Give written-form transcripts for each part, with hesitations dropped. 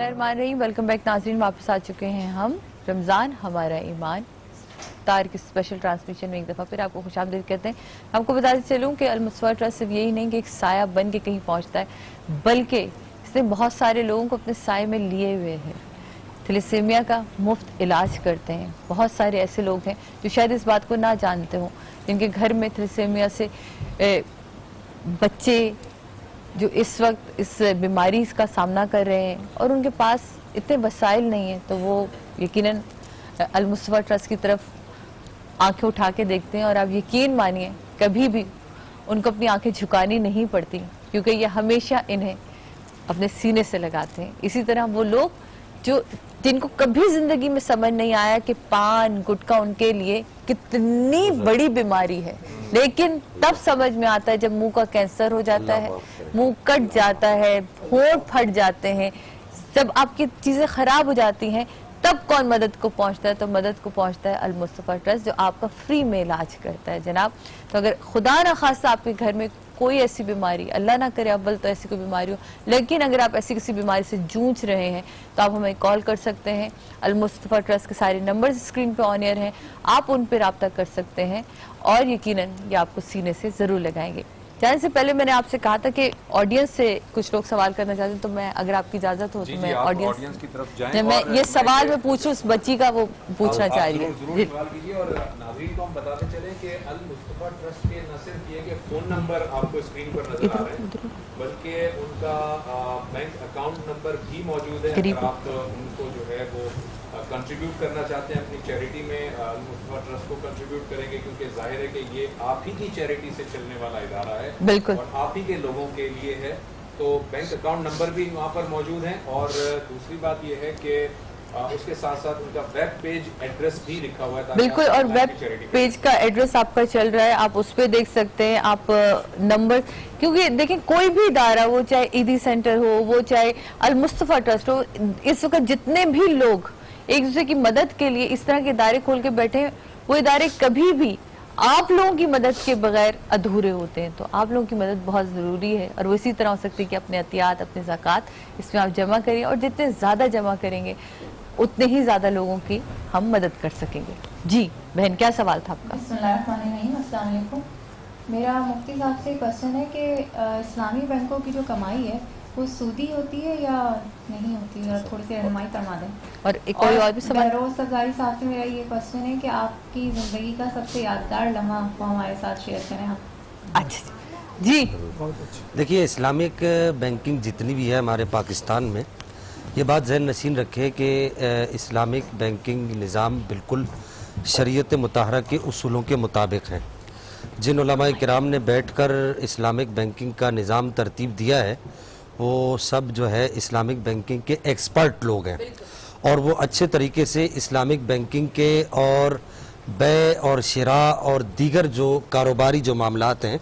बिस्मिल्लाहिर्रहमानिर्रहीम। Welcome back नाज़रीन, वापस आ चुके हैं हम रमज़ान हमारा ईमान तार की स्पेशल ट्रांसमिशन में एक दफ़ा फिर आपको खुशामदीद कहते हैं। आपको बताते चलूँ कि अल-मुस्तफ़ा ट्रस्ट सिर्फ यही नहीं कि एक साया बन के कहीं पहुँचता है, बल्कि इसने बहुत सारे लोगों को अपने साए में लिए हुए हैं। थैलेसीमिया का मुफ्त इलाज करते हैं। बहुत सारे ऐसे लोग हैं जो शायद इस बात को ना जानते हों, जिनके घर में थैलेसीमिया से बच्चे जो इस वक्त इस बीमारी का सामना कर रहे हैं और उनके पास इतने वसाइल नहीं हैं, तो वो यकीनन अल-मुस्तफ़ा ट्रस्ट की तरफ आंखें उठा के देखते हैं। और आप यकीन मानिए कभी भी उनको अपनी आंखें झुकानी नहीं पड़ती, क्योंकि ये हमेशा इन्हें अपने सीने से लगाते हैं। इसी तरह वो लोग जिनको कभी जिंदगी में समझ नहीं आया कि पान गुटखा उनके लिए कितनी बड़ी बीमारी है, लेकिन तब समझ में आता है जब मुंह का कैंसर हो जाता है, मुंह कट जाता है, होंठ फट जाते हैं, जब आपकी चीजें खराब हो जाती हैं, तब कौन मदद को पहुंचता है? तो मदद को पहुंचता है अल-मुस्तफ़ा ट्रस्ट, जो आपका फ्री में इलाज करता है जनाब। तो अगर खुदा ना खास्ता आपके घर में कोई ऐसी बीमारी, अल्लाह ना करे अव्वल तो ऐसी कोई बीमारी हो, लेकिन अगर आप ऐसी किसी बीमारी से जूझ रहे हैं तो आप हमें कॉल कर सकते हैं। अल-मुस्तफ़ा ट्रस्ट के सारे नंबर्स स्क्रीन पे ऑन एयर हैं, आप उन पर रब्ता कर सकते हैं और यकीनन ये आपको सीने से ज़रूर लगाएंगे। जाने से पहले मैंने आपसे कहा था कि ऑडियंस से कुछ लोग सवाल करना चाहते हैं, तो मैं अगर आपकी इजाजत हो तो मैं ऑडियंस की तरफ जाएं। मैं ये सवाल मैं पूछूं उस बच्ची का, वो पूछना चाह रही है। जरूर सवाल कीजिए। और नाज़रीन को हम बताते चले कि अल-मुस्तफ़ा ट्रस्ट के न सिर्फ ये कि फोन नंबर आपको स्क्रीन पर नजर आ रहे हैं, बल्कि उनका बैंक अकाउंट नंबर भी मौजूद है। अगर आप उनको जो है वो कंट्रीब्यूट करना चाहते हैं अपनी चैरिटी में, अल-मुस्तफ़ा ट्रस्ट को कंट्रीब्यूट करेंगे, क्योंकि जाहिर है कि ये आप ही की चैरिटी से चलने वाला इदारा है, बिल्कुल, और आप ही के लोगों के लिए है। तो बैंक अकाउंट नंबर भी वहाँ पर मौजूद है। और दूसरी बात ये है कि उसके साथ साथ उनका वेब पेज एड्रेस भी लिखा हुआ है। बिल्कुल, और वेब पेज का एड्रेस आपका चल रहा है, आप उस पर देख सकते हैं। आप नंबर, क्योंकि देखें कोई भी इदारा, वो चाहे ईदी सेंटर हो, वो चाहे अल-मुस्तफ़ा ट्रस्ट हो, इस वक्त जितने भी लोग एक दूसरे की मदद के लिए इस तरह के इदारे खोल के बैठे हैं, वो इदारे कभी भी आप लोगों की मदद के बगैर अधूरे होते हैं। तो आप लोगों की मदद बहुत ज़रूरी है, और वो इसी तरह हो सकती है कि अपने एहतियात, अपने ज़कात इसमें आप जमा करिए, और जितने ज़्यादा जमा करेंगे उतने ही ज़्यादा लोगों की हम मदद कर सकेंगे। जी बहन, क्या सवाल था आपका? अस्सलाम वालेकुम। मेरा मुफ्ती साहब से क्वेश्चन है कि इस्लामी बैंकों की जो कमाई है वो सूदी होती है या नहीं होती है, थोड़ी सी रहनुमाई करवा दें। और एक कोई और भी सवाल? रोज़ सफारी साहब से मेरा ये क्वेश्चन है कि आपकी ज़िंदगी का सबसे यादगार लम्हा वो हमारे साथ शेयर करें आप। अच्छा जी, देखिए, इस्लामिक बैंकिंग जितनी भी है हमारे पाकिस्तान में, ये बात ज़हन नशीन रखे कि इस्लामिक बैंकिंग निज़ाम बिल्कुल शरीयत मुताहरा के उसूलों के मुताबिक है। जिन उलमाए किराम ने बैठकर इस्लामिक बैंकिंग का निज़ाम तरतीब दिया है, वो सब जो है इस्लामिक बैंकिंग के एक्सपर्ट लोग हैं, और वो अच्छे तरीके से इस्लामिक बैंकिंग के और बै और शिरा और दीगर जो कारोबारी जो मामलात हैं,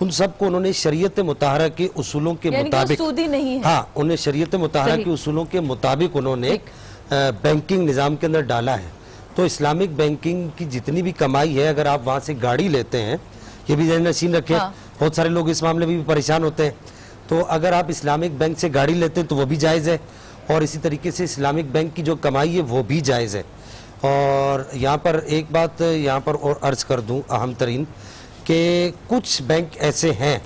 उन सब को उन्होंने शरीयत मुताहरा के उसूलों के मुताबिक, सूदी नहीं है, हाँ, उन्हें शरीयत मुताहरा के उसूलों के मुताबिक उन्होंने बैंकिंग निज़ाम के अंदर डाला है। तो इस्लामिक बैंकिंग की जितनी भी कमाई है, अगर आप वहाँ से गाड़ी लेते हैं, ये भी ज़हन नशीन रखें, बहुत सारे लोग इस मामले में भी परेशान होते हैं। तो अगर आप इस्लामिक बैंक से गाड़ी लेते हैं तो वो भी जायज़ है, और इसी तरीके से इस्लामिक बैंक की जो कमाई है वो भी जायज़ है। और यहाँ पर एक बात यहाँ पर और अर्ज़ कर दूँ अहम तरीन, कि कुछ बैंक ऐसे हैं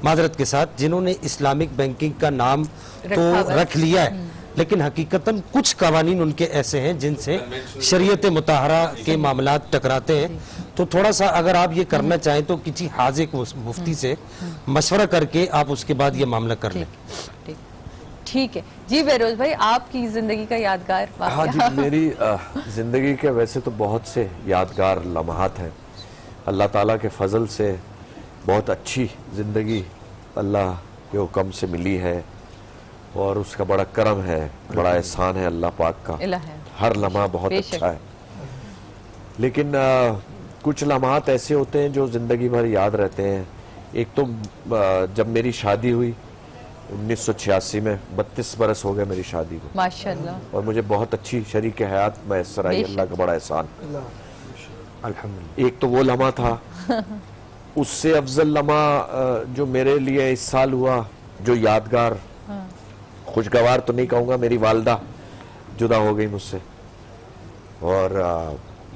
माजरत के साथ जिन्होंने इस्लामिक बैंकिंग का नाम तो रख लिया है, लेकिन हकीकतन कुछ कवानीन उनके ऐसे हैं जिनसे शरीयत मुताहरा के मामलात टकराते हैं। तो थोड़ा सा अगर आप ये करना चाहें तो किसी हाजिक मुफ्ती से मशवरा करके आप उसके बाद ये मामला कर लें। ठीक है जी। बेरोज भाई, आपकी जिंदगी का यादगार? हाँ जी, मेरी जिंदगी के वैसे तो बहुत से यादगार लम्हात हैं। अल्लाह ताला के फजल से बहुत अच्छी जिंदगी अल्लाह के हुक्म से मिली है, और उसका बड़ा करम है, बड़ा एहसान है अल्लाह पाक का। हर लम्हा बहुत अच्छा है, लेकिन कुछ लम्हात ऐसे होते हैं जो ज़िंदगी भर याद रहते हैं। एक तो जब मेरी शादी हुई 1986 में, 32 बरस हो गए मेरी शादी को माशाअल्लाह, और मुझे बहुत अच्छी शरीक हयात मैसर आई, अल्लाह का बड़ा एहसान अल्हम्दुलिल्लाह। एक तो वो लम्हा था। उससे अफजल लम्हा जो मेरे लिए इस साल हुआ, जो यादगार खुशगवार तो नहीं कहूँगा, मेरी वालदा जुदा हो गई मुझसे और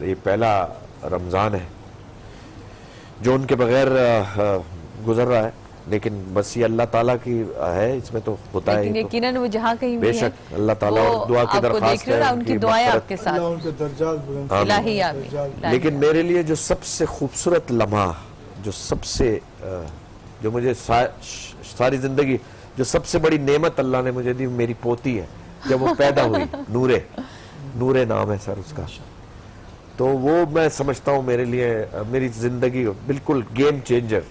ये पहला रमज़ान है जो उनके बगैर गुजर रहा है, लेकिन बस ये अल्लाह ताला की है, इसमें तो होता है। यकीनन वो जहाँ कहीं भी बेशक अल्लाह ताला और दुआ की दरख्वास्त है, उनकी दुआएं आपके साथ। लेकिन मेरे लिए जो सबसे खूबसूरत लम्हा, जो सबसे जो मुझे सारी जिंदगी जो सबसे बड़ी नेमत अल्लाह ने मुझे दी, मेरी पोती है। जब वो पैदा हुई, नूरे नाम है सर उसका, तो वो मैं समझता हूँ मेरे लिए मेरी जिंदगी बिल्कुल गेम चेंजर।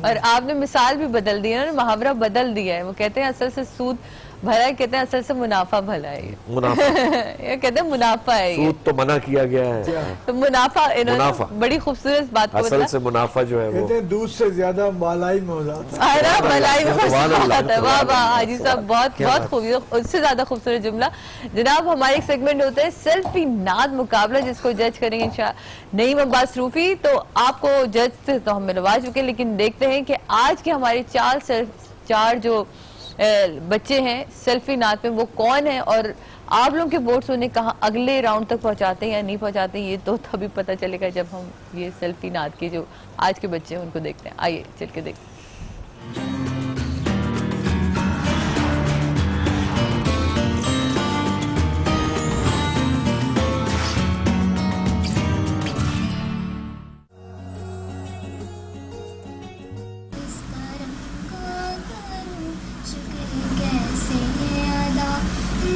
और आपने मिसाल भी बदल दी है ना, मुहावरा बदल दिया है। वो कहते हैं असल से सूद भला है, कहते हैं असल से मुनाफा भला है। मुनाफा ये कहते हैं मुनाफा है, सूद तो मना किया गया है, तो मुनाफा इन्होंने बड़ी खूबसूरत बात को असल से मुनाफा जो है वो कहते हैं दूध से ज्यादा मलाई में हो जाता है। मलाई में है। वाह वाह हाजी साहब, बहुत बहुत खूबसूरत, उससे ज्यादा खूबसूरत जुमला। जनाब हमारे एक सेगमेंट होता है सेल्फी नाद मुकाबला, जिसको जज करेंगे इंशाअल्लाह नईम अब्बास रूफी। तो आपको जज से तो हम मिलवा चुके, लेकिन देखते हैं कि आज के हमारे चार जो बच्चे हैं सेल्फी नाद में वो कौन है, और आप लोगों के वोट्स उन्हें कहाँ अगले राउंड तक पहुंचाते हैं या नहीं पहुंचाते हैं, ये तो तभी पता चलेगा जब हम ये सेल्फी नाद के जो आज के बच्चे हैं उनको देखते हैं। आइए चल के देखते हैं।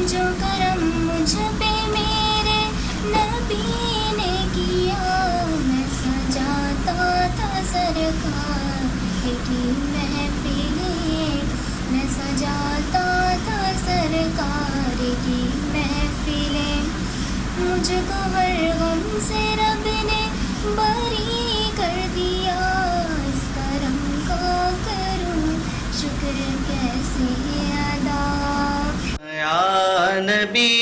जो करम मुझ पे मेरे नबी ने किया, मैं सजाता था सरकार की महफिलें, मैं सजाता था सरकार की महफिलें। मुझको हर गम से रब ने बरी कर दिया, इस करम को करूं शुक्र कैसे अदा। या नबी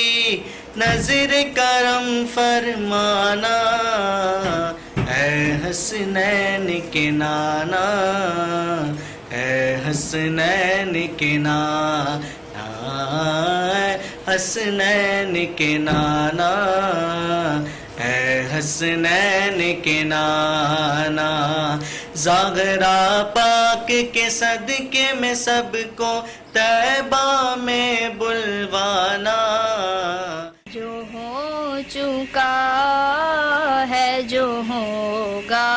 नज़र करम फरमाना, ऐ हसनैन के नाना, ऐ हसनैन के नाना, हसनैन के नाना, ऐ हसनैन के नाना। ज़ागरा पाक के सदके में सबको तैबा में बुलवाना। जो हो चुका है जो होगा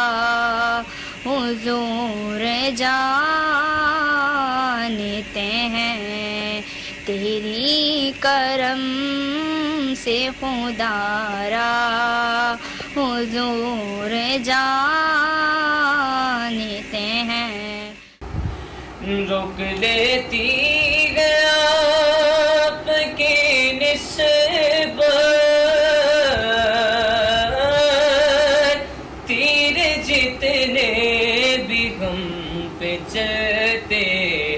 हुजूर जानते हैं, तेरी करम से खुदारा हुजूर जानते हैं। रोक लेती गया आपके निस्बत, तीर जितने भी हम पे चलते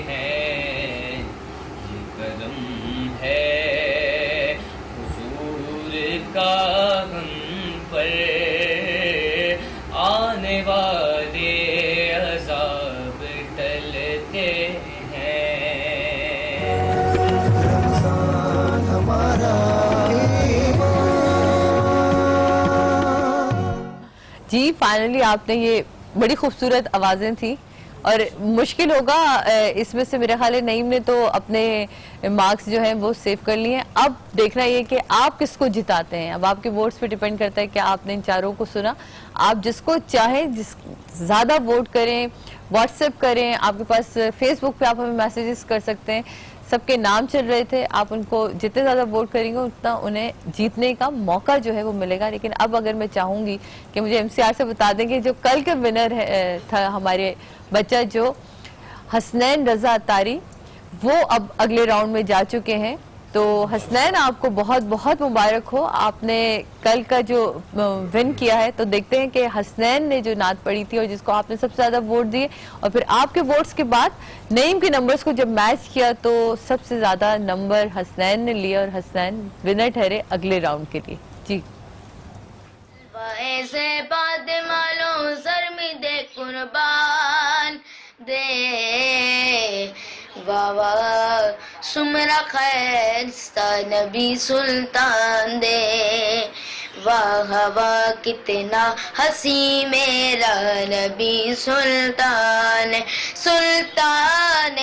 हैं, ये करम है हुजूर का हम पर, आने वाले अज़ाब टलते हैं। जी फाइनली आपने ये बड़ी खूबसूरत आवाजें थी, और मुश्किल होगा इसमें से मेरे ख्याल है नईम ने तो अपने मार्क्स जो हैं वो सेव कर लिए हैं। अब देखना ये कि आप किसको जिताते हैं, अब आपके वोट्स पे डिपेंड करता है कि आपने इन चारों को सुना। आप जिसको चाहें जिस ज़्यादा वोट करें, व्हाट्सएप करें, आपके पास फेसबुक पे आप हमें मैसेजेस कर सकते हैं। सबके नाम चल रहे थे, आप उनको जितने ज़्यादा वोट करेंगे उतना उन्हें जीतने का मौका जो है वो मिलेगा। लेकिन अब अगर मैं चाहूँगी कि मुझे एमसीआर से बता दें कि जो कल के विनर था हमारे बच्चा जो हसनैन रजा अतारी, वो अब अगले राउंड में जा चुके हैं। तो हसनैन आपको बहुत बहुत मुबारक हो, आपने कल का जो विन किया है। तो देखते हैं कि हसनैन ने जो नात पढ़ी थी और जिसको आपने सबसे ज़्यादा वोट दिए, और फिर आपके वोट्स के बाद नईम के नंबर्स को जब मैच किया तो सबसे ज़्यादा नंबर हसनैन ने लिए और हसनैन विनर ठहरे अगले राउंड के लिए। जी ऐसे बाद मालो सर में दे कुर्बान दे बाबा सुमरा खैरस्ता नबी सुल्तान दे, वाह वाह कितना हसी मेरा नबी सुल्तान, सुल्तान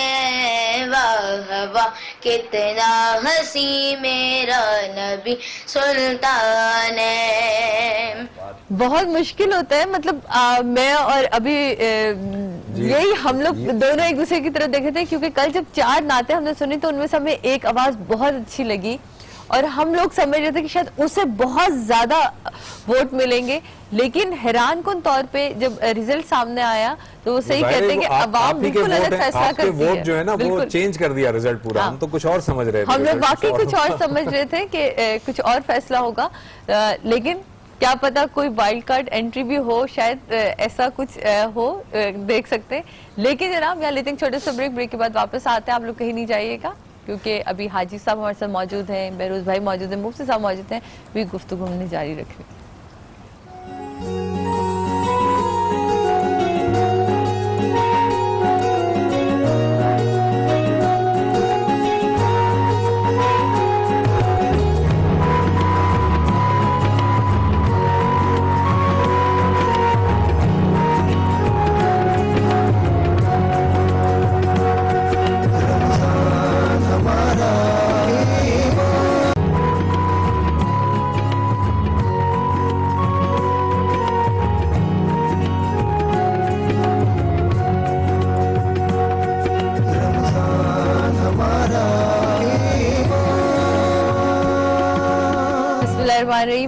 वाह वाह कितना हसी मेरा नबी सुल्तान। बहुत मुश्किल होता है, मतलब मैं और अभी यही हम लोग दोनों एक दूसरे की तरफ देखे थे, क्योंकि कल जब 4 नाते हमने सुनी तो उनमें से हमें एक आवाज बहुत अच्छी लगी और हम लोग समझ रहे थे कि शायद उससे बहुत ज्यादा वोट मिलेंगे, लेकिन हैरान कुन तौर पे जब रिजल्ट सामने आया तो वो सही कहते हैं कि अवाम बिल्कुल अलग फैसला करती है। वोट जो है ना वो चेंज कर दिया रिजल्ट पूरा। हम तो कुछ और समझ रहे थे, हम लोग वाकई कुछ और समझ रहे थे कि कुछ और फैसला होगा, लेकिन क्या पता कोई वाइल्ड कार्ड एंट्री भी हो, शायद ऐसा कुछ हो, देख सकते हैं। लेकिन जनाब यहाँ लेते हैं छोटे से ब्रेक के बाद वापस आते हैं, आप लोग कहीं नहीं जाइएगा, क्योंकि अभी हाजी साहब हमारे साथ मौजूद हैं, बहरोज भाई मौजूद हैं, मुफ्ती साहब मौजूद हैं, भी गुफ्तगू हमने जारी रखी।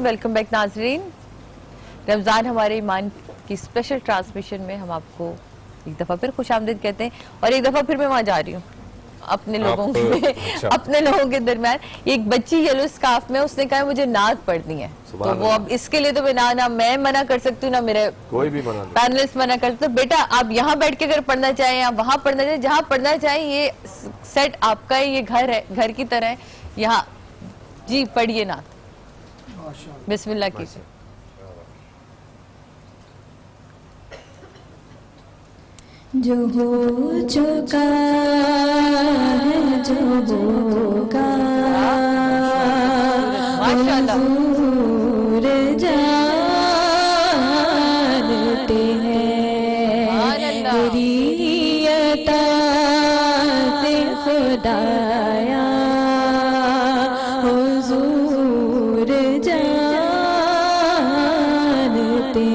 वेलकम बैक नाजरीन। रमज़ान हमारे ईमान की स्पेशल ट्रांसमिशन में हम आपको एक दफ़ा फिर खुशामदीद कहते हैं, और एक दफ़ा फिर मैं वहाँ जा रही हूँ अपने लोगों के अच्छा। अपने लोगों के दरमियान एक बच्ची येलो स्कार्फ में, उसने कहा मुझे नात पढ़नी है, तो वो अब इसके लिए तो ना मैं मना कर सकती हूँ, ना मेरे कोई भी पैनलिस्ट मना कर सकते। बेटा आप यहाँ बैठ के अगर पढ़ना चाहें या वहाँ पढ़ना चाहें, जहाँ पढ़ना चाहें, ये सेट आपका है, ये घर है, घर की तरह है, यहाँ जी पढ़िए नात, बिस्मिल्लाह कीजिए। जो हो चुका है, जो होगा, हुजूर जानते हैं, तेरी अता से खुदाया हुजूर जानते हैं।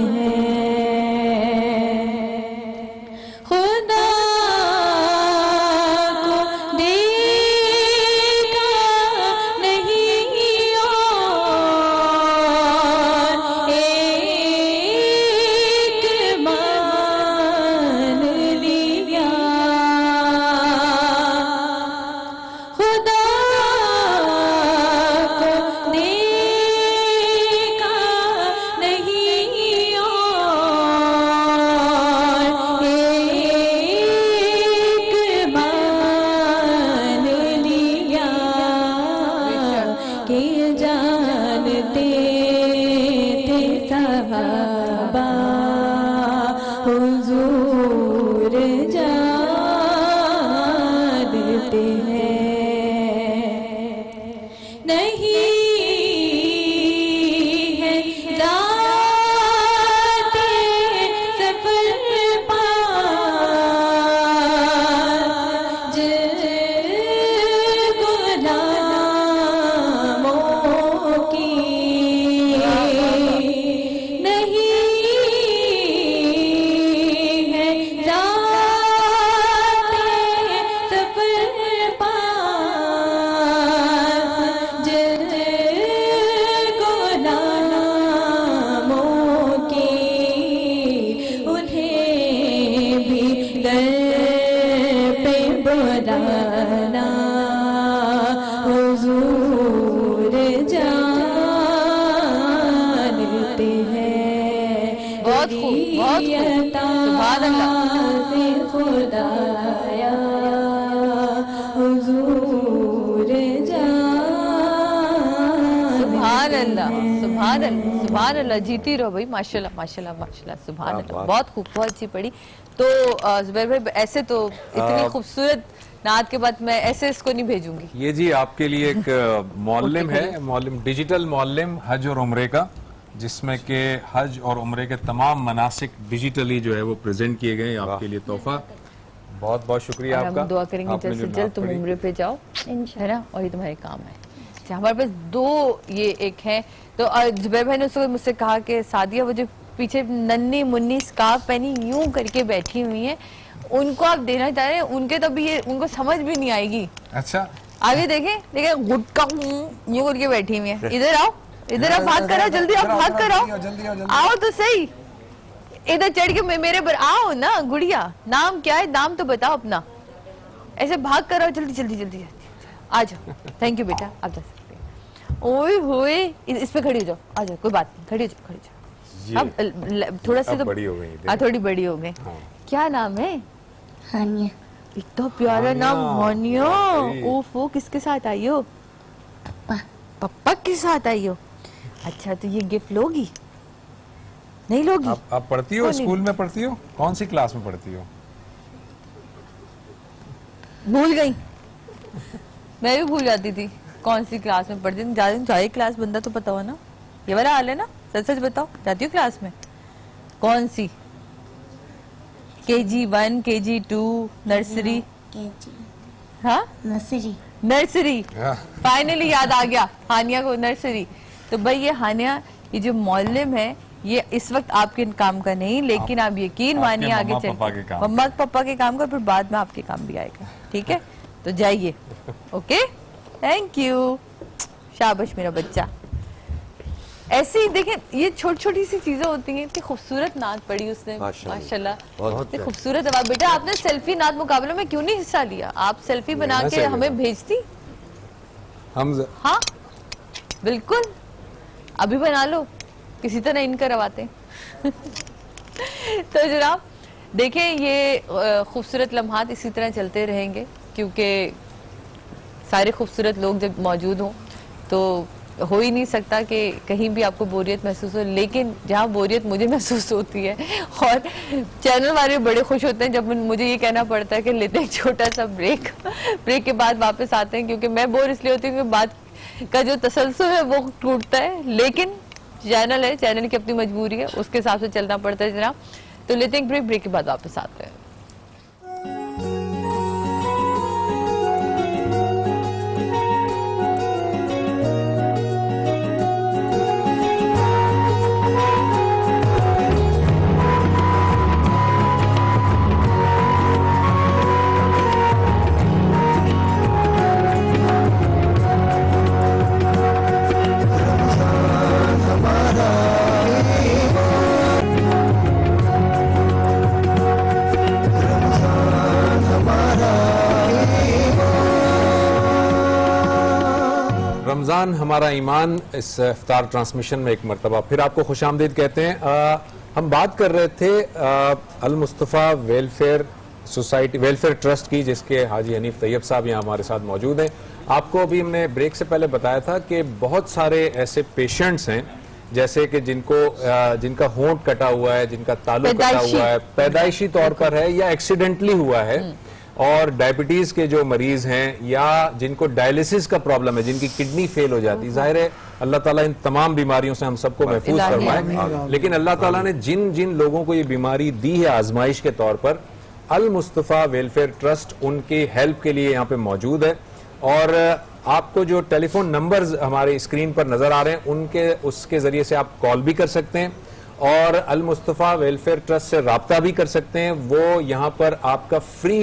सुभान अल्लाह, जीती रहो भाई, माशाल्लाह माशाल्लाह माशाल्लाह, सुभान अल्लाह, बहुत खूब, बहुत अच्छी पढ़ी। तो जुबैर भाई ऐसे तो इतनी खूबसूरत नात के बाद मैं ऐसे इसको नहीं भेजूंगी। ये जी आपके लिए एक मौल्लिम है, मौल्लिम, डिजिटल मौल्लिम हज और उम्रे का, जिसमें के हज और उम्रे के तमाम मनासिक डिजिटली जो है वो प्रेजेंट किए गए आपके लिए तोहफा। बहुत बहुत शुक्रिया आपका। हम दुआ करेंगे जल्द से जल्द तुम उम्रे पे जाओ, है ना, और ये तुम्हारे काम है। अच्छा, हमारे पास दो ये एक है, तो जुबैर भाई ने उसको मुझसे कहा कि सादिया वो जो पीछे नन्ही मुन्नी स्कार्फ पहनी यूं करके बैठी हुई है, उनको आप देना चाह रहे हैं, उनके तो भी ये उनको समझ भी नहीं आएगी। अच्छा, आगे देखें गुटका यूं करके बैठी हुई है। इधर आओ, इधर आप भाग कर आओ, जल्दी आप भाग कर आओ, आओ तो सही, इधर चढ़ के मेरे पर आओ ना गुड़िया। नाम क्या है, नाम तो बताओ अपना, ऐसे भाग कर आओ, जल्दी जल्दी जल्दी आ जाओ। थैंक यू बेटा, आप जा सकते हैं। ओए होए, इस पे खड़ी हो जाओ, आ जाओ, कोई बात नहीं, खड़ी हो जाओ, खड़ी हो जाओ। अब थोड़ा सा तो बड़ी हो गई, थोड़ी बड़ी हो गई। क्या नाम है? हानिया। इतना प्यारा नाम, हानिया। ओफो, किसके साथ आई हो? पप्पा के साथ आई हो। अच्छा, तो ये गिफ्ट लोगी? नहीं लोगी? आप पढ़ती हो, स्कूल में पढ़ती हो? कौन सी क्लास में पढ़ती हो? भूल गई, मैं भी भूल जाती थी कौन सी क्लास में पढ़ती थी। जाए क्लास, बंदा तो पता हो ना, ये वाला हाल है ना, सच सच बताओ, जाती हो क्लास में? कौन सी? KG1, KG2, nursery? हाँ, नर्सरी। फाइनली याद आ गया हानिया को, नर्सरी। तो भाई ये हानिया, ये जो मौल्लिम है, ये इस वक्त आपके काम का नहीं, लेकिन आप यकीन मानिए आगे चल मम्मा पापा के काम का, फिर बाद में आपके काम भी आएगा, ठीक है? तो जाइए, ओके, थैंक यू, शाबाश मेरा बच्चा। ऐसे ही देखें, ये छोटी छोटी सी चीजें होती हैं। इतनी खूबसूरत नात पढ़ी उसने, माशाल्लाह, इतनी खूबसूरत है। बेटा आपने सेल्फी नात मुकाबले में क्यों नहीं हिस्सा लिया? आप सेल्फी बना के हमें भेजती। हम हाँ बिल्कुल, अभी बना लो, किसी तरह इन करवाते। तो जनाब देखें, ये खूबसूरत लम्हात इसी तरह चलते रहेंगे, क्योंकि सारे खूबसूरत लोग जब मौजूद हों तो हो ही नहीं सकता कि कहीं भी आपको बोरियत महसूस हो। लेकिन जहाँ बोरियत मुझे महसूस होती है, और चैनल वाले बड़े खुश होते हैं जब मुझे ये कहना पड़ता है कि लेते हैं छोटा सा ब्रेक, ब्रेक के बाद वापस आते हैं, क्योंकि मैं बोर इसलिए होती हूँ कि बात का जो तसलसल है वो टूटता है। लेकिन चैनल है, चैनल की अपनी मजबूरी है, उसके हिसाब से चलना पड़ता है जनाब। तो लेते हैं ब्रेक, ब्रेक के बाद वापस आते हैं। रमज़ान हमारा ईमान, इस इफ्तार ट्रांसमिशन में एक मरतबा फिर आपको खुशामदीद कहते हैं। हम बात कर रहे थे Al Mustafa welfare society, welfare trust की, जिसके हाजी हनीफ तैयब साहब यहाँ हमारे साथ मौजूद हैं। आपको अभी हमने ब्रेक से पहले बताया था कि बहुत सारे ऐसे पेशेंट्स हैं, जैसे कि जिनका होंठ कटा हुआ है, जिनका तालु कटा हुआ है, पैदाइशी तौर पर है या एक्सीडेंटली हुआ है, और डायबिटीज के जो मरीज हैं, या जिनको डायलिसिस का प्रॉब्लम है, जिनकी किडनी फेल हो जाती है। जाहिर है अल्लाह ताला इन तमाम बीमारियों से हम सबको महफूज फरमाए। लेकिन अल्लाह ताला ने जिन जिन लोगों को ये बीमारी दी है आजमाइश के तौर पर, अल मुस्तफ़ा वेलफेयर ट्रस्ट उनकी हेल्प के लिए यहाँ पे मौजूद है। और आपको जो टेलीफोन नंबर्स हमारे स्क्रीन पर नजर आ रहे हैं, उसके जरिए से आप कॉल भी कर सकते हैं और अल मुस्तफ़ा वेलफेयर ट्रस्ट से राब्ता भी कर सकते हैं। वो यहाँ पर आपका फ्री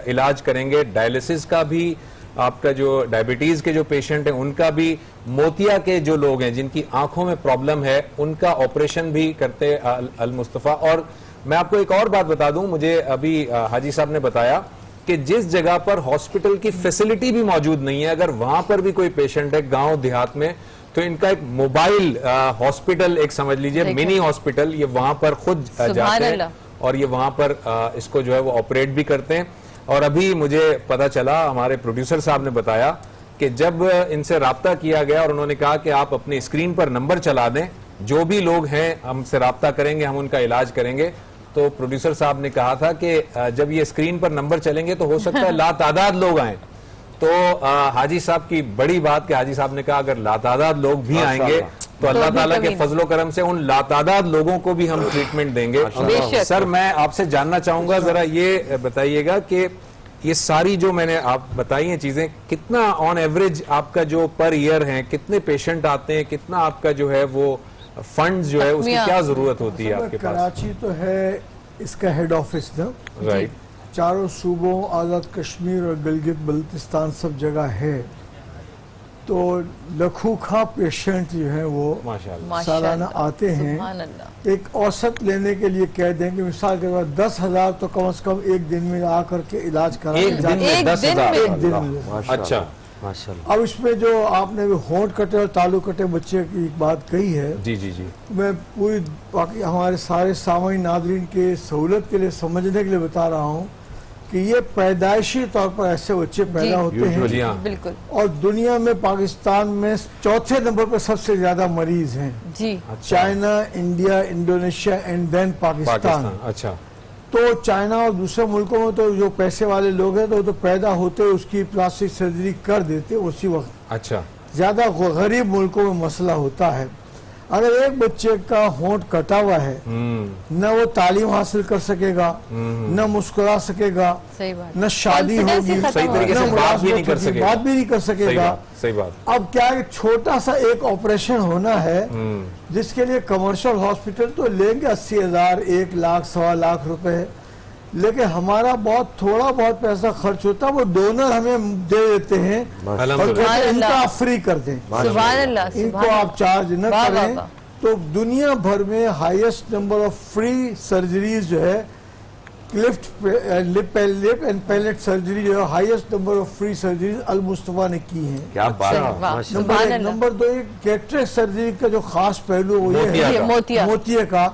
इलाज करेंगे, डायलिसिस का भी, आपका जो डायबिटीज के जो पेशेंट हैं उनका भी, मोतिया के जो लोग हैं जिनकी आंखों में प्रॉब्लम है उनका ऑपरेशन भी करते अल मुस्तफ़ा। और मैं आपको एक और बात बता दूं, मुझे अभी हाजी साहब ने बताया कि जिस जगह पर हॉस्पिटल की फैसिलिटी भी मौजूद नहीं है, अगर वहां पर भी कोई पेशेंट है गांव देहात में, तो इनका एक मोबाइल हॉस्पिटल, एक समझ लीजिए मिनी हॉस्पिटल, ये वहां पर खुद जाते हैं और ये वहां पर इसको जो है वो ऑपरेट भी करते हैं। और अभी मुझे पता चला, हमारे प्रोड्यूसर साहब ने बताया कि जब इनसे राब्ता किया गया और उन्होंने कहा कि आप अपनी स्क्रीन पर नंबर चला दें, जो भी लोग हैं हमसे राब्ता करेंगे, हम उनका इलाज करेंगे, तो प्रोड्यूसर साहब ने कहा था कि जब ये स्क्रीन पर नंबर चलेंगे तो हो सकता है लातादाद लोग आए। तो हाजी साहब की बड़ी बात कि हाजी साहब ने कहा अगर लातादाद लोग भी आएंगे तो अल्लाह ताला के फजलो करम से उन लातादाद लोगों को भी हम ट्रीटमेंट देंगे। सर मैं आपसे जानना चाहूंगा, जरा ये बताइएगा कि ये सारी जो मैंने आप बताई हैं चीजें, कितना ऑन एवरेज आपका जो पर ईयर है, कितने पेशेंट आते हैं, कितना आपका जो है वो फंड जो है उसकी क्या जरूरत होती है आपके पास? कराची तो है इसका हेड ऑफिस ना, राइट, चारों सूबों आज़ाद कश्मीर और गिलगित बल्तिस्तान सब जगह है। तो लाखों खा पेशेंट जो है वो सालाना आते हैं। एक औसत लेने के लिए कह दें कि मिसाल के बाद 10,000 तो कम से कम एक दिन में आकर के इलाज करा। एक दिन में 10,000? एक दिन में। अच्छा, अब इसमें जो आपने होंठ कटे और तालू कटे बच्चे की बात कही है, जी जी जी, मैं पूरी बाकी हमारे सारे सामान्य नादरीन के सहूलत के लिए समझने के लिए बता रहा हूँ कि ये पैदाइशी तौर पर ऐसे बच्चे पैदा होते हैं बिल्कुल, और दुनिया में पाकिस्तान में चौथे नंबर पर सबसे ज्यादा मरीज हैं जी। China, India, Indonesia and then Pakistan. अच्छा, तो चाइना और दूसरे मुल्कों में तो जो पैसे वाले लोग हैं तो पैदा होते उसकी प्लास्टिक सर्जरी कर देते उसी वक्त। अच्छा, ज्यादा गरीब मुल्कों में मसला होता है। अगर एक बच्चे का होंठ कटा हुआ है, न वो तालीम हासिल कर सकेगा, न मुस्कुरा सकेगा, न शादी होगी, सही तरीके से बात भी नहीं कर सकेगा। सही बात। अब क्या है, छोटा सा एक ऑपरेशन होना है जिसके लिए कमर्शियल हॉस्पिटल तो लेंगे 80,000, 1 लाख, 1.25 लाख रुपए, लेकिन हमारा बहुत थोड़ा बहुत पैसा खर्च होता है, वो डोनर हमें दे देते हैं और कहते हैं इनका आप फ्री कर दें, इनको आप चार्ज न करें। तो दुनिया भर में highest number of free surgeries जो है लिप एंड पैलेट सर्जरी जो है, highest number of free surgeries Al Mustafa ने की है। क्या बात। नंबर 1। नंबर 2, कैटरेक्ट सर्जरी का जो खास पहलू वो ये है मोतिया का,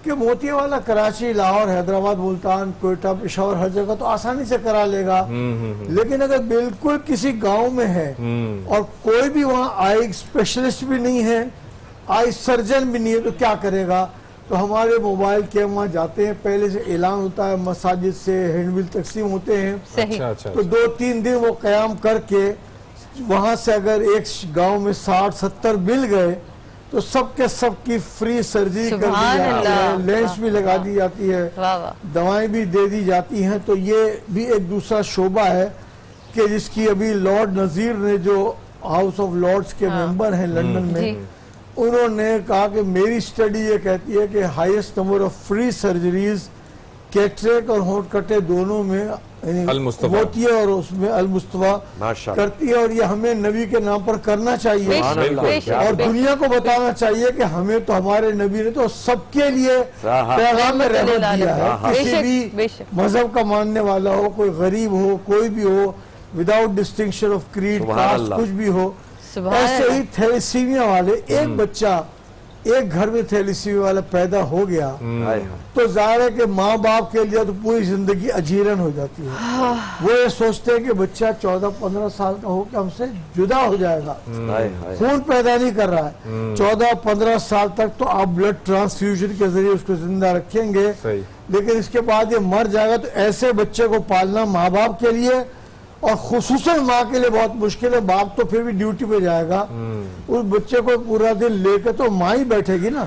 कि मोतिया वाला कराची, लाहौर, हैदराबाद, मुल्तान, कोयटा, पेशावर हर जगह तो आसानी से करा लेगा। लेकिन अगर बिल्कुल किसी गांव में है और कोई भी वहाँ आई स्पेशलिस्ट भी नहीं है, आई सर्जन भी नहीं है, तो क्या करेगा? तो हमारे मोबाइल के वहाँ जाते हैं, पहले से ऐलान होता है, मसाजिद से हैंडबिल तकसीम होते हैं। अच्छा, तो 2-3 दिन वो कयाम करके वहाँ से अगर एक गाँव में 60-70 मिल गए तो सबके सबकी फ्री सर्जरी कर दी जाती है, लेंस भी लगा दी जाती है, दवाएं भी दे दी जाती हैं। तो ये भी एक दूसरा शोबा है कि जिसकी अभी लॉर्ड नजीर ने, जो हाउस ऑफ लॉर्ड्स के मेंबर हैं लंदन में, उन्होंने कहा कि मेरी स्टडी ये कहती है कि highest number of free surgeries cataract और होंठ कटे दोनों में मोतिया और उसमें अल मुस्तफा करती है, और ये हमें नबी के नाम पर करना चाहिए और दुनिया को बताना चाहिए कि हमें तो हमारे नबी ने तो सबके लिए पैगाम में रहमत दिया है। किसी भी मजहब का मानने वाला हो, कोई गरीब हो, कोई भी हो, without distinction of creed, caste, कुछ भी हो। ऐसे ही थैलेसीमिया वाले एक बच्चा एक घर में थैलेसीमिया वाला पैदा हो गया तो जाहिर है कि माँ बाप के लिए तो पूरी जिंदगी अजीरन हो जाती है। वो ये सोचते हैं कि बच्चा 14-15 साल का हो के हमसे जुदा हो जाएगा, खून पैदा नहीं कर रहा है, 14-15 साल तक तो आप ब्लड ट्रांसफ्यूजन के जरिए उसको जिंदा रखेंगे, लेकिन इसके बाद ये मर जाएगा। तो ऐसे बच्चे को पालना माँ बाप के लिए और खुसूसन माँ के लिए बहुत मुश्किल है। बाप तो फिर भी ड्यूटी पे जाएगा, उस बच्चे को पूरा दिन लेकर तो माँ ही बैठेगी ना।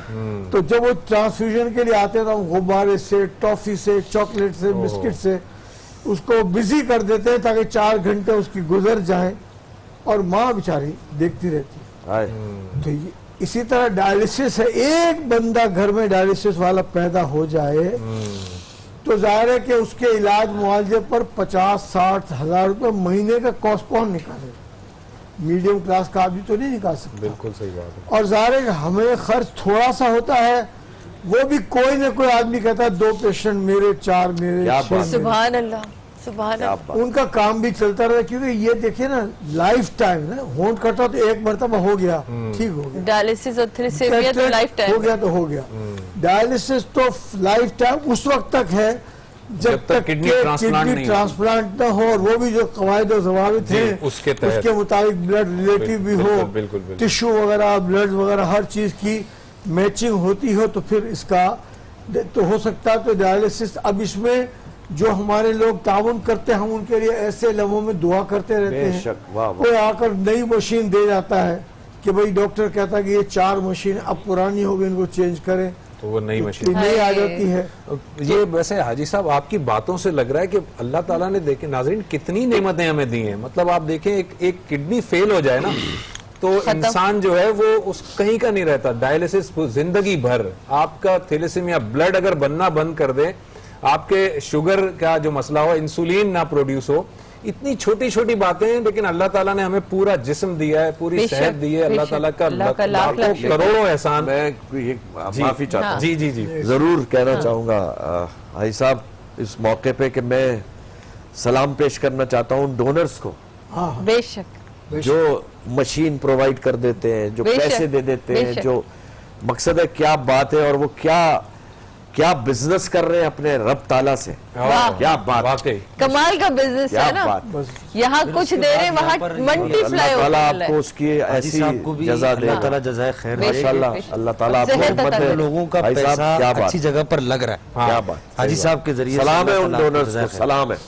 तो जब वो ट्रांसफ्यूजन के लिए आते हैं तो हम गुब्बारे से, टॉफी से, चॉकलेट से, बिस्किट से उसको बिजी कर देते हैं ताकि 4 घंटे उसकी गुजर जाए और माँ बेचारी देखती रहती है। तो इसी तरह डायलिसिस है, एक बंदा घर में डायलिसिस वाला पैदा हो जाए तो जाहिर है कि उसके इलाज मुआवजे पर 50-60 हजार रुपए महीने का कॉस्ट कौन निकाले? मीडियम क्लास का आदमी तो नहीं निकाल सकता। बिल्कुल सही बात है। और जाहिर है कि हमें खर्च थोड़ा सा होता है, वो भी कोई न कोई आदमी कहता है 2 पेशेंट मेरे, 4 मेरे, 6 सुभान अल्लाह, सुभान अल्लाह। उनका काम भी चलता रहा, क्योंकि ये देखिए ना लाइफ टाइम ना, होंठ कटा तो एक मरतबा हो गया, ठीक हो गया, डायलिसिस और थैलेसीमिया तो लाइफ टाइम हो गया तो हो गया। डायलिसिस तो लाइफ टाइम उस वक्त तक है जब तक किडनी ट्रांसप्लांट न हो, और वो भी जो कवायद और ज़वाबित हैं उसके मुताबिक ब्लड रिलेटिव भी हो, टिश्यू वगैरह, ब्लड वगैरह हर चीज़ की मैचिंग होती हो, तो फिर इसका तो हो सकता है तो डायलिसिस। अब इसमें जो हमारे लोग ताउन करते हैं, हम उनके लिए ऐसे लम्हों में दुआ करते रहते हैं। कोई आकर नई मशीन दे जाता है कि भाई डॉक्टर कहता है कि ये 4 मशीन अब पुरानी हो गई, इनको चेंज करें, तो वो नई मशीन नई आ जाती है। ये वैसे हाजी साहब आपकी बातों से लग रहा है कि अल्लाह ताला ने देखे नाज़रीन कितनी नेमतें हमें दी हैं। मतलब आप देखें एक किडनी फेल हो जाए ना तो इंसान जो है वो उस कहीं का नहीं रहता। डायलिसिस जिंदगी भर, आपका थैलेसीमिया ब्लड अगर बनना बंद कर दे, आपके शुगर का जो मसला हो, इंसुलिन ना प्रोड्यूस हो, इतनी छोटी छोटी बातें हैं, लेकिन अल्लाह ताला ने हमें पूरा जिस्म दिया है, पूरी सेहत दी है। अल्लाह ताला का लाखों करोड़ों एहसान। मैं माफी चाहता हूँ, जी जी जी जरूर कहना चाहूंगा भाई साहब इस मौके पे कि मैं सलाम पेश करना चाहता हूँ डोनर्स को। बेशक जो मशीन प्रोवाइड कर देते हैं, जो पैसे दे देते हैं, जो मकसद है क्या बात है, और वो क्या बिजनेस कर रहे हैं अपने रब ताला से। क्या बात, वाकई कमाल का बिजनेस है ना। यहाँ कुछ दे रहे, वहाँ मल्टीप्लाई होता है। आपको उसकी ऐसी जज़ा दे, अल्लाह ताला जज़ाए खैर। माशाल्लाह, अल्लाह ताला आपको लोगों का पैसा अच्छी जगह पर लग रहा है। क्या बात, हाजी साहब के जरिए सलाम है उन डोनर्स को, सलाम है।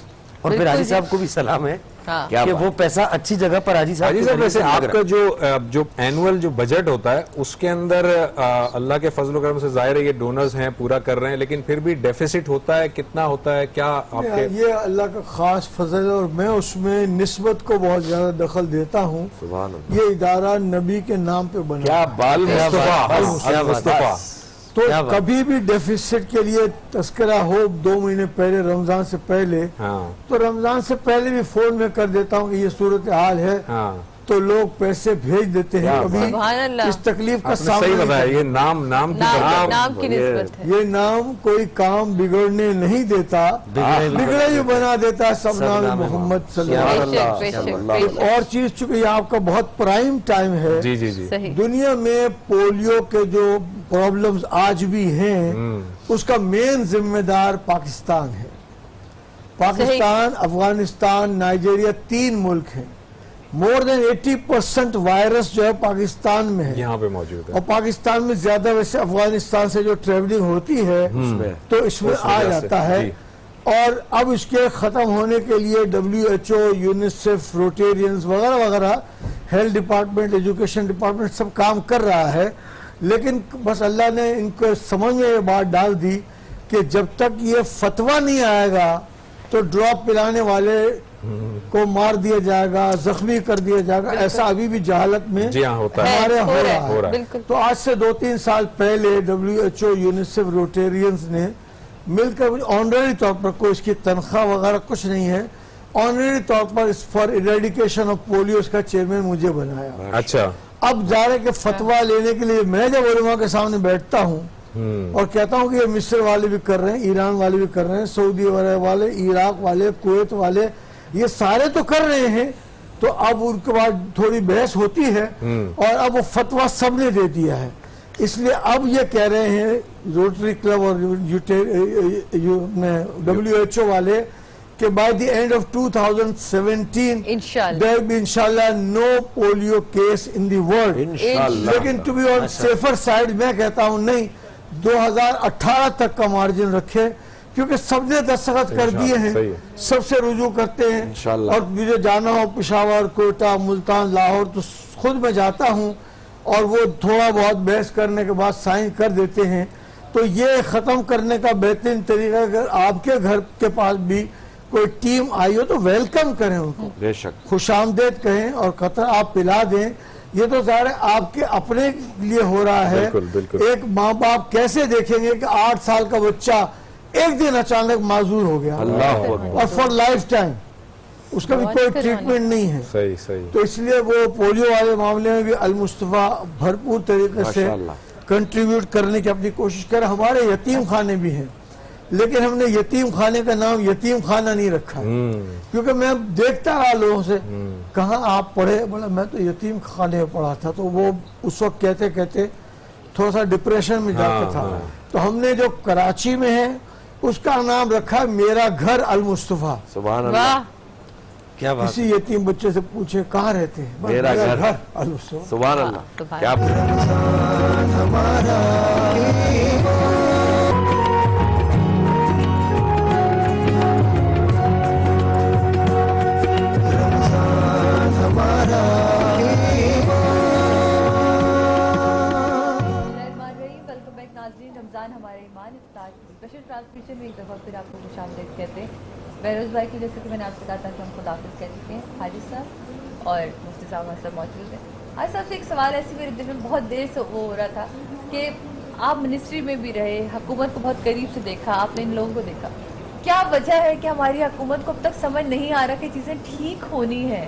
और फिर हाजी साहब को भी सलाम है कि वो पैसा अच्छी जगह पर। हाजी साहब वैसे आपका जो एनुअल जो बजट होता है उसके अंदर अल्लाह के फजल करम से जाहिर है ये डोनर्स हैं, पूरा कर रहे हैं, लेकिन फिर भी डेफिसिट होता है, कितना होता है, क्या आपके? ये अल्लाह का खास फजल है और मैं उसमें निस्बत को बहुत ज्यादा दखल देता हूँ। ये इदारा नबी के नाम पे बना। क्या बात, तो कभी भी डेफिसिट के लिए तस्करा हो 2 महीने पहले, रमजान से पहले, तो रमजान से पहले भी फोन में कर देता हूँ कि ये सूरत हाल है, तो लोग पैसे भेज देते हैं। कभी इस तकलीफ का सामना बताया। ये नाम की निस्बत है। ये नाम कोई काम बिगड़ने नहीं देता, बिगड़े ही बना देता है। सब नाम मोहम्मद सल्लल्लाहु अलैहि वसल्लम। और चीज चूंकि ये आपका बहुत प्राइम टाइम है, जी जी जी, दुनिया में पोलियो के जो प्रॉब्लम्स आज भी हैं उसका मेन जिम्मेदार पाकिस्तान है। पाकिस्तान, अफगानिस्तान, नाइजीरिया 3 मुल्क हैं। मोर देन 80% वायरस जो है पाकिस्तान में है, यहाँ पे मौजूद है। और पाकिस्तान में ज्यादा वैसे अफगानिस्तान से जो ट्रेवलिंग होती है तो इसमें आ जाता है। और अब इसके खत्म होने के लिए WHO, यूनिसेफ, रोटेरियंस वगैरह वगैरह, हेल्थ डिपार्टमेंट, एजुकेशन डिपार्टमेंट सब काम कर रहा है। लेकिन बस अल्लाह ने इनको समझ में ये बात डाल दी कि जब तक ये फतवा नहीं आएगा तो ड्रॉप पिलाने वाले को मार दिया जाएगा, जख्मी कर दिया जाएगा। ऐसा अभी भी जहालत में हमारे हो रहा है। तो आज से 2-3 साल पहले WHO, यूनिसेफ, रोटेरियंस ने मिलकर ऑनररी तौर पर, कोई इसकी तनख्वाह वगैरह कुछ नहीं है, ऑनररी तौर पर फॉर इरेडिकेशन ऑफ पोलियो इसका चेयरमैन मुझे बनाया। अच्छा, अब जारे के फतवा लेने के लिए मैं जब उलमा के सामने बैठता हूँ और कहता हूँ कि ये मिस्र वाले भी कर रहे हैं, ईरान वाले भी कर रहे हैं, सऊदी वाले, इराक वाले, कुवैत वाले, ये सारे तो कर रहे हैं, तो अब उनके बाद थोड़ी बहस होती है और अब वो फतवा सबने दे दिया है। इसलिए अब ये कह रहे हैं रोटरी क्लब और WHO वाले कि बाय द एंड ऑफ 2017 इंशाल्लाह no polio case in the world. लेकिन to be on safer side मैं कहता हूँ नहीं, 2018 तक का मार्जिन रखे, क्योंकि सबने दस्तखत कर दिए हैं, सबसे रुजू करते हैं। और मुझे जाना हो पेशावर, कोयटा, मुल्तान, लाहौर, तो खुद मैं जाता हूँ और वो थोड़ा बहुत बहस करने के बाद साइन कर देते हैं। तो ये ख़त्म करने का बेहतरीन तरीका, अगर आपके घर के पास भी कोई टीम आई हो तो वेलकम करें उनको, बेशक खुशामदेद कहें और कतर आप पिला दें। ये तो ज़ाहिर है आपके अपने लिए हो रहा है। बिल्कुल, बिल्कुल। एक माँ बाप कैसे देखेंगे कि 8 साल का बच्चा एक दिन अचानक माजूर हो गया और फॉर लाइफ टाइम उसका भी कोई ट्रीटमेंट नहीं है। सही सही। तो इसलिए वो पोलियो वाले मामले में भी अल मुस्तफा भरपूर तरीके से कंट्रीब्यूट करने की अपनी कोशिश कर। हमारे यतीम खाने भी हैं, लेकिन हमने यतीम खाने का नाम यतीम खाना नहीं रखा, क्योंकि मैं देखता रहा लोगों से, कहाँ आप पढ़े, बोला मैं तो यतीम खाने में पढ़ा था। तो वो उस वक्त कहते कहते थोड़ा सा डिप्रेशन में जाता था। तो हमने जो कराची में है उसका नाम रखा है मेरा घर अल मुस्तफा। सुभान अल्लाह, क्या बात। किसी यतीम बच्चे से पूछे कहाँ रहते हैं, मेरा घर अल मुस्तफा। सुभान अल्लाह, क्या रमजान हमारे ईमान इफ्तार की स्पेशल ट्रांसमिशन में एक दफ़ा फिर आपको खुशामदीद कहते हैं। बहरोज़ भाई की जैसे कि मैंने आपसे कहा था कि हम खुदाफिज़ कह चुके हैं, हाजिर साहब और मुफ्ती साहब हमारे साथ मौजूद हैं। आज साहब से एक सवाल ऐसे मेरे दिल में बहुत देर से वो हो रहा था कि आप मिनिस्ट्री में भी रहे, हुकूमत को बहुत करीब से देखा, आपने इन लोगों को देखा, क्या वजह है कि हमारी हुकूमत को अब तक समझ नहीं आ रहा कि चीज़ें ठीक होनी है?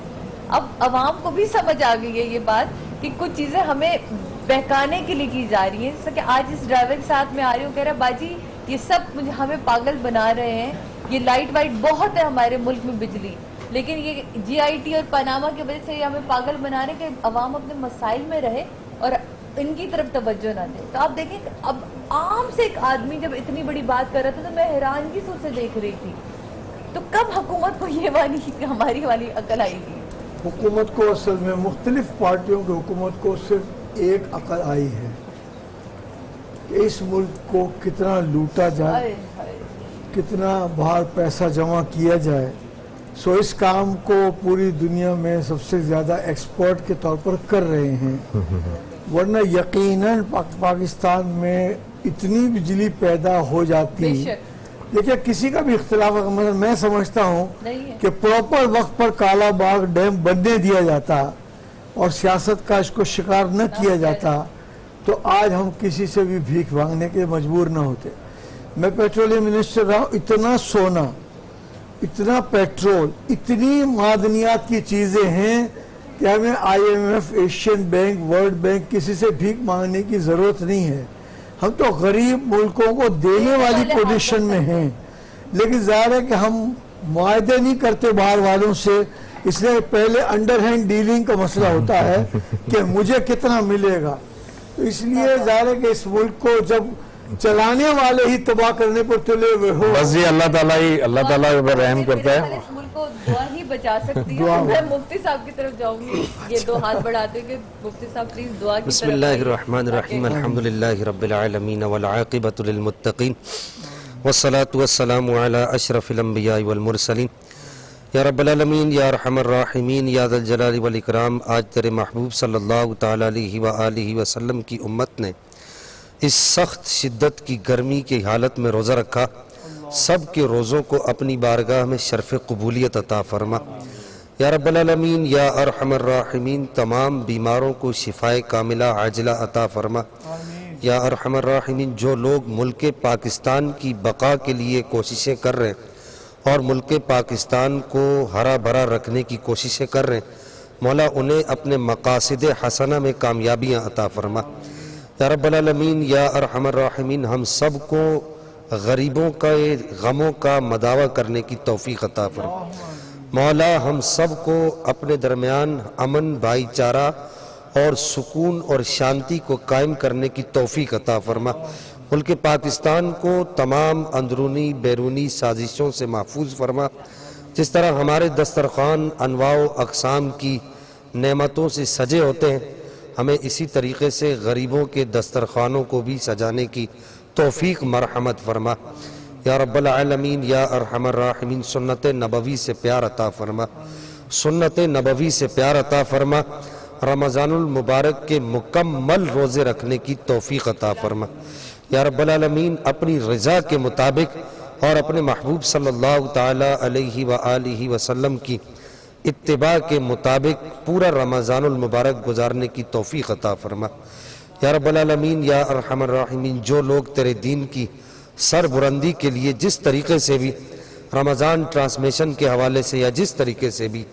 अब अवाम को भी समझ आ गई है ये बात कि कुछ चीज़ें हमें बहकाने के लिए की जा रही है। जैसे कि आज इस ड्राइवर के साथ में आ रही हूँ, कह रहा बाजी ये सब मुझे हमें पागल बना रहे हैं, ये लाइट वाइट बहुत है हमारे मुल्क में बिजली, लेकिन ये GIT और पनामा की वजह से ये हमें पागल बना रहे हैं कि अवाम अपने मसाइल में रहे और इनकी तरफ तवज्जो ना दे। तो आप देखें अब आम से एक आदमी जब इतनी बड़ी बात कर रहा था तो मैं हैरानगी से उसे देख रही थी। तो कब हुकूमत को ये वाली हमारी वाली अकल आएगी? हुकूमत को असल में मुख्तलिफ पार्टियों की हुकूमत को सिर्फ एक अकल आई है कि इस मुल्क को कितना लूटा जाए, कितना बाहर पैसा जमा किया जाए। सो इस काम को पूरी दुनिया में सबसे ज़्यादा एक्सपर्ट के तौर पर कर रहे हैं, वरना यकीनन पाकिस्तान में इतनी बिजली पैदा हो जाती। देखिए किसी का भी इख्तिलाफ, मतलब मैं समझता हूँ कि प्रॉपर वक्त पर काला बाग डैम बनने दिया जाता और सियासत का इसको शिकार न किया जाता तो आज हम किसी से भी भीख मांगने के मजबूर न होते। मैं पेट्रोलियम मिनिस्टर रहा हूँ, इतना सोना, इतना पेट्रोल, इतनी मादनियात की चीज़ें हैं कि हमें IMF, Asian bank, world bank किसी से भीख मांगने की ज़रूरत नहीं है। हम तो गरीब मुल्कों को देने वाली पोजीशन में हैं, लेकिन ज़ाहिर है कि हम मुआहदे नहीं करते बाहर वालों से, इसलिए पहले अंडर हैंड डीलिंग का मसला होता है कि मुझे कितना मिलेगा। तो इसलिए ज़ाहिर है कि इस मुल्क को जब चलाने वाले ही तबाह करने पर तुले हुए हो, बस ये अल्लाह ताला रहम करता है। इस मुल्क को दुआ ही बचा सकती है। मैं मुफ्ती साहब की तरफ जाऊंगी, ये दो हाथ बढ़ाते कि मुफ्ती साहब प्लीज दुआ की बिस्मिल्लाहिर्रहमानिर्रहीम, अल्हम्दुलिल्लाहि रब्बिल आलमीन वल आक़िबतु लिल मुत्तक़ीन वस्सलातु वस्सलामु अला अशरफिल अंबिया वल मुरसलीन या रब्बल आलमीन या अरहमर राहिमीन या ज़ल जलाली वल इकराम। आज तेरे महबूब सल्लल्लाहु तआला अलैहि व आलिहि वसल्लम की उम्मत ने इस सख्त शिद्दत की गर्मी की हालत में रोज़ा रखा। सब के रोज़ों को अपनी बारगाह में शर्फ़ कबूलियत अता फरमा या रब्बल आलमीन या अरहमर राहिमीन। तमाम बीमारों को शिफाए कामिला आजिला अता फरमा या अरहमर राहिमीन। जो लोग मुल्क पाकिस्तान की बका के लिए कोशिशें कर रहे हैं और मुल्क पाकिस्तान को हरा भरा रखने की कोशिशें कर रहे हैं, मौला उन्हें अपने मकासिद हसना में कामयाबियाँ अता फरमा या रब्बल आलमीन या अरहमर राहिमीन। हम सब को गरीबों का गमों का मदावा करने की तौफीक अता फरमा मौला। हम सब को अपने दरमियान अमन, भाईचारा और सुकून और शांति को कायम करने की तौफीक अता फरमा। मुल्क पाकिस्तान को तमाम अंदरूनी बैरूनी साजिशों से महफूज फरमा। जिस तरह हमारे दस्तरखान अनवाओ अक़साम की नेमतों से सजे होते हैं, हमें इसी तरीके से गरीबों के दस्तरखानों को भी सजाने की तौफीक मरहमत फरमा या रब्बल आलमीन या अरहमर राहिमीन। सुन्नत नबवी से प्यार अता फरमा, सुन्नत नबवी से प्यार अता फरमा। रमज़ानुल मुबारक के मुकम्मल रोज़े रखने की तौफीक अता फरमा या रब्बल आलमीन। अपनी रज़ा के मुताबिक और अपने महबूब सल्लल्लाहु ताला अलैहि व आलिहि वसल्लम की इत्तिबा के मुताबिक पूरा रमज़ानुल मुबारक गुजारने की तौफीक अता फरमा या रब्बल आलमीन या अरहमर राहिमीन। जो लोग तेरे दीन की सरबुलंदी के लिए जिस तरीके से भी रमज़ान ट्रांसमिशन के हवाले से या जिस तरीके से भी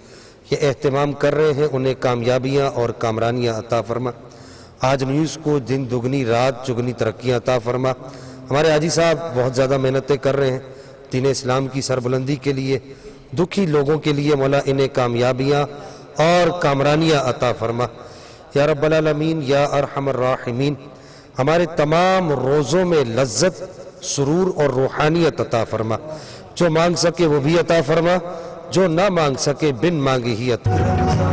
ये एहतमाम कर रहे हैं, उन्हें कामयाबियाँ और कामरानियाँ अता फरमा। आज न्यूज़ को दिन दुगनी रात चुगनी तरक्कियाँ अता फरमा। हमारे हाजी साहब बहुत ज़्यादा मेहनतें कर रहे हैं दीन इस्लाम की सरबुलंदी के लिए, दुखी लोगों के लिए। मौला इन्हें कामयाबियाँ और कामरानियाँ अता फरमा या रब्बल आलमीन या अरहमर राहिमीन। हमारे तमाम रोज़ों में लज्जत, सुरूर और रूहानियत अता फरमा। जो मांग सके वो भी अता फरमा, जो ना मांग सके बिन मांगे ही अता।